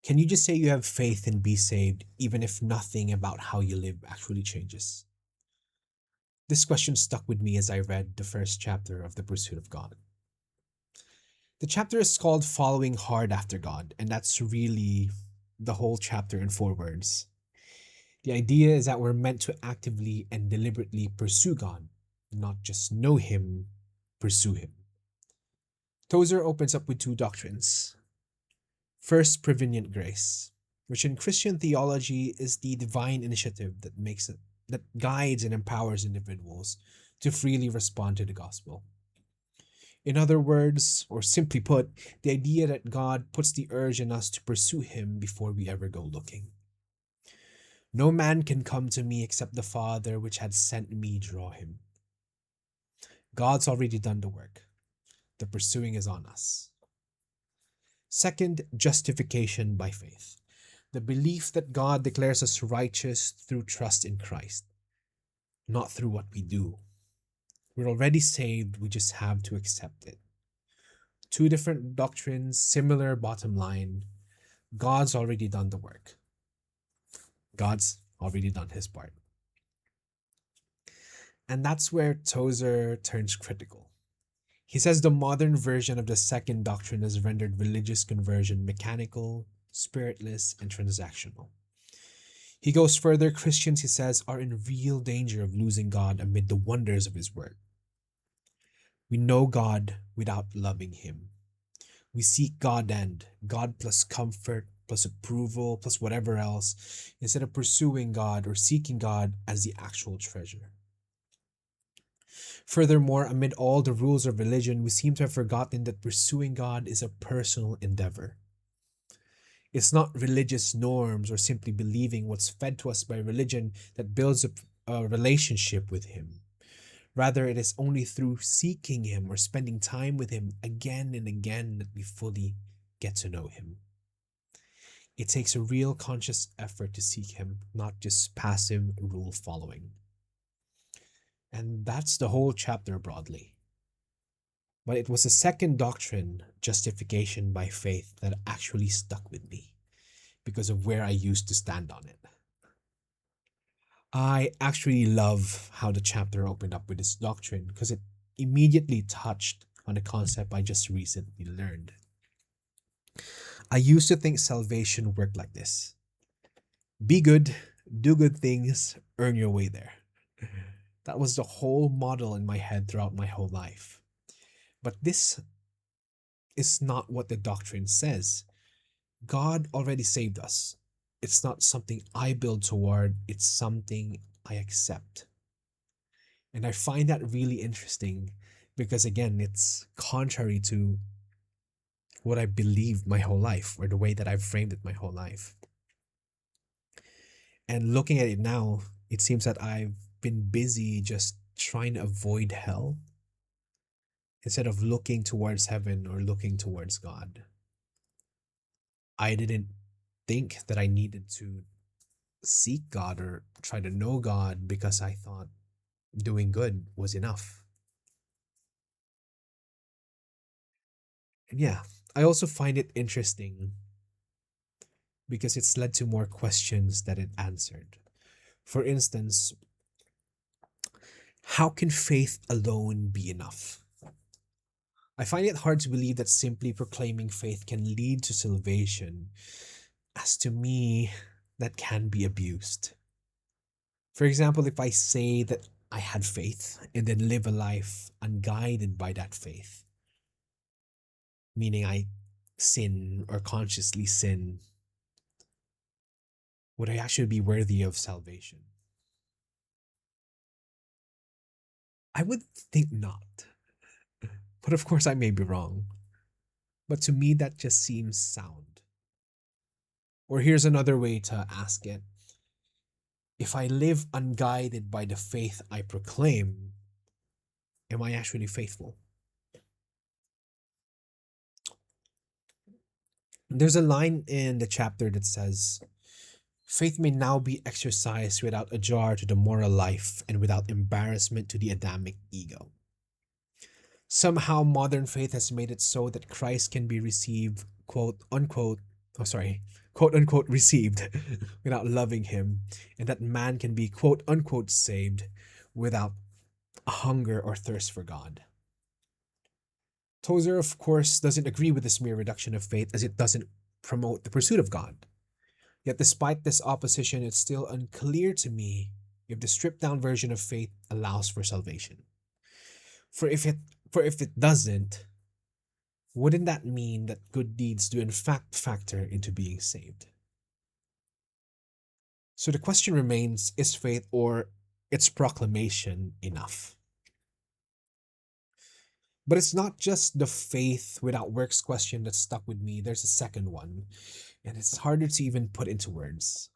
Can you just say you have faith and be saved, even if nothing about how you live actually changes? This question stuck with me as I read the first chapter of The Pursuit of God. The chapter is called Following Hard After God, and that's really the whole chapter in 4 words. The idea is that we're meant to actively and deliberately pursue God, not just know Him, pursue Him. Tozer opens up with two doctrines. First, prevenient grace, which in Christian theology is the divine initiative that guides and empowers individuals to freely respond to the gospel. In other words, or simply put, the idea that God puts the urge in us to pursue Him before we ever go looking. No man can come to me except the Father which had sent me draw him. God's already done the work. The pursuing is on us. Second, justification by faith. The belief that God declares us righteous through trust in Christ, not through what we do. We're already saved, we just have to accept it. Two different doctrines, similar bottom line. God's already done the work. God's already done his part. And that's where Tozer turns critical. He says the modern version of the second doctrine has rendered religious conversion mechanical, spiritless, and transactional. He goes further, Christians, he says, are in real danger of losing God amid the wonders of his word. We know God without loving him. We seek God and God plus comfort, plus approval, plus whatever else, instead of pursuing God or seeking God as the actual treasure. Furthermore, amid all the rules of religion, we seem to have forgotten that pursuing God is a personal endeavor. It's not religious norms or simply believing what's fed to us by religion that builds a relationship with Him. Rather, it is only through seeking Him or spending time with Him again and again that we fully get to know Him. It takes a real conscious effort to seek Him, not just passive rule following. And that's the whole chapter broadly. But it was the second doctrine, justification by faith, that actually stuck with me because of where I used to stand on it. I actually love how the chapter opened up with this doctrine because it immediately touched on a concept I just recently learned. I used to think salvation worked like this: be good, do good things, earn your way there. That was the whole model in my head throughout my whole life. But this is not what the doctrine says. God already saved us. It's not something I build toward, it's something I accept. And I find that really interesting because, again, it's contrary to what I believed my whole life or the way that I've framed it my whole life. And looking at it now, it seems that I've been busy just trying to avoid hell instead of looking towards heaven or looking towards God. I didn't think that I needed to seek God or try to know God because I thought doing good was enough. And yeah, I also find it interesting because it's led to more questions that it answered. For instance, how can faith alone be enough? I find it hard to believe that simply proclaiming faith can lead to salvation, as to me, that can be abused. For example, if I say that I had faith and then live a life unguided by that faith, meaning I sin or consciously sin, would I actually be worthy of salvation? I would think not. But of course, I may be wrong. But to me, that just seems sound. Or here's another way to ask it: if I live unguided by the faith I proclaim, am I actually faithful? There's a line in the chapter that says, faith may now be exercised without a jar to the moral life and without embarrassment to the Adamic ego. Somehow modern faith has made it so that Christ can be received, quote unquote, oh sorry, quote unquote received without loving him, and that man can be quote unquote saved without a hunger or thirst for God. Tozer, of course, doesn't agree with this mere reduction of faith as it doesn't promote the pursuit of God. Yet, despite this opposition, it's still unclear to me if the stripped down version of faith allows for salvation. For if it for if it doesn't, wouldn't that mean that good deeds do in fact factor into being saved? So the question remains, is faith or its proclamation enough? But it's not just the faith without works question that stuck with me. There's a second one, and it's harder to even put into words.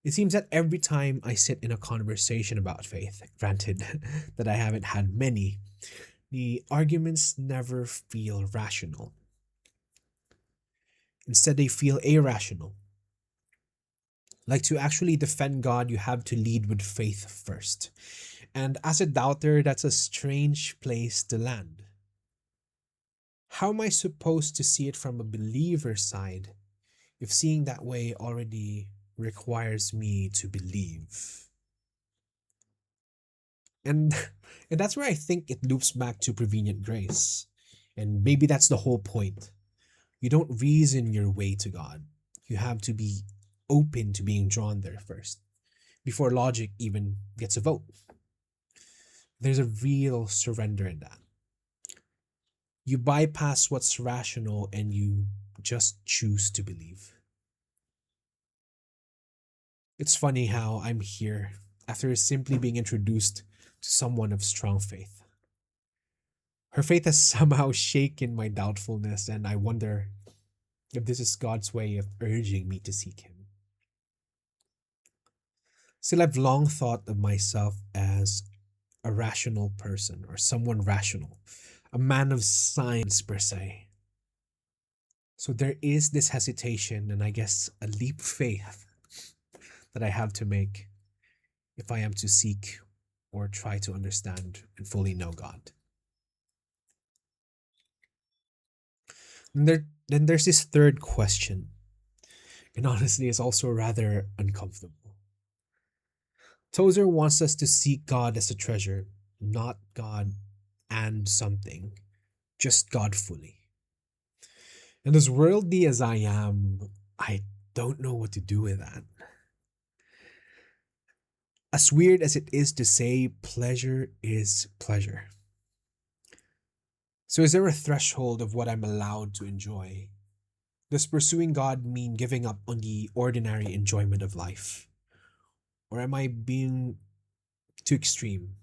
It seems that every time I sit in a conversation about faith, granted that I haven't had many, the arguments never feel rational. Instead, they feel irrational. Like, to actually defend God, you have to lead with faith first. And as a doubter, that's a strange place to land. How am I supposed to see it from a believer's side if seeing that way already requires me to believe? And and that's where I think it loops back to prevenient grace. And maybe that's the whole point. You don't reason your way to God. You have to be open to being drawn there first, before logic even gets a vote. There's a real surrender in that. You bypass what's rational and you just choose to believe. It's funny how I'm here after simply being introduced to someone of strong faith. Her faith has somehow shaken my doubtfulness, and I wonder if this is God's way of urging me to seek Him. Still, I've long thought of myself as a rational person or someone rational, a man of science per se. So there is this hesitation and I guess a leap of faith that I have to make if I am to seek or try to understand and fully know God. Then there's this third question, and honestly, it's also rather uncomfortable. Tozer wants us to seek God as a treasure, not God and something, just God fully. And as worldly as I am, I don't know what to do with that. As weird as it is to say, pleasure is pleasure. So, is there a threshold of what I'm allowed to enjoy? Does pursuing God mean giving up on the ordinary enjoyment of life? Or am I being too extreme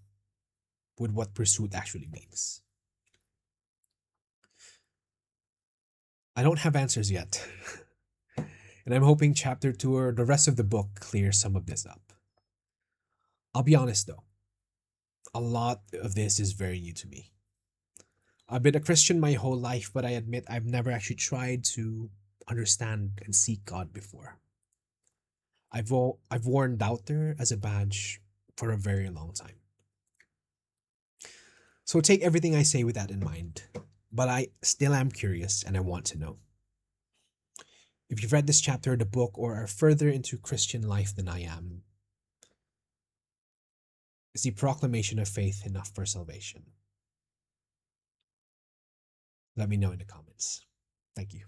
with what pursuit actually means? I don't have answers yet. And I'm hoping chapter 2 or the rest of the book clears some of this up. I'll be honest though, a lot of this is very new to me. I've been a Christian my whole life, but I admit I've never actually tried to understand and seek God before. I've worn doubter as a badge for a very long time. So take everything I say with that in mind. But I still am curious and I want to know. If you've read this chapter of the book or are further into Christian life than I am, is the proclamation of faith enough for salvation? Let me know in the comments. Thank you.